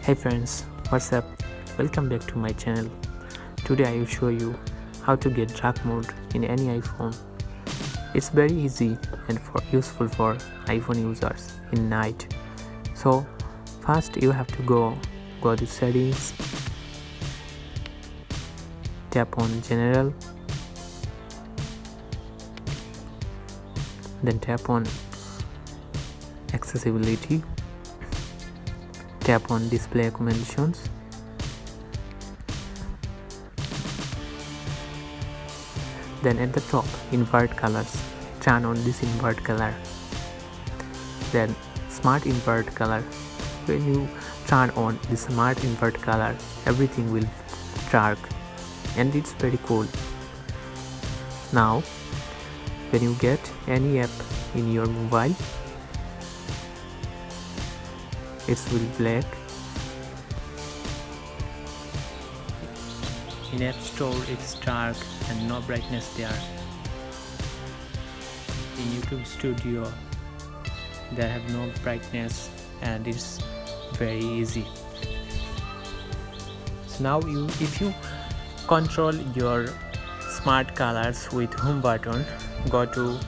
Hey friends, what's up? Welcome back to my channel. Today I will show you how to get dark mode in any iPhone. It's very easy and useful for iPhone users in night. So first you have to go to settings, tap on general, then tap on accessibility, tap on display accommodations, then at the top invert colors, turn on this invert color, then smart invert color. When you turn on the smart invert color, everything will dark and it's very cool. Now when you get any app in your mobile, it will black. In App Store it's dark and no brightness there. In YouTube Studio there have no brightness and it's very easy. So now if you control your smart colors with home button, go to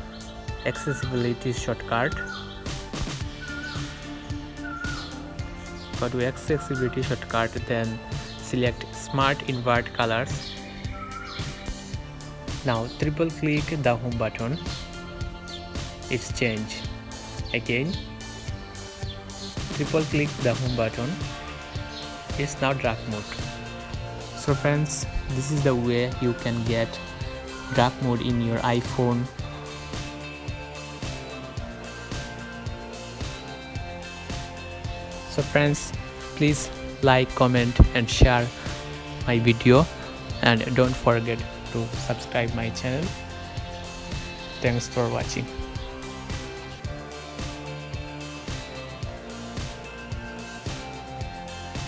accessibility shortcut, then select smart invert colors. Now triple click the home button, it's change. Again triple click the home button, it's now dark mode. So friends, this is the way you can get dark mode in your iPhone. So friends, please like, comment and share my video, and don't forget to subscribe my channel. Thanks for watching.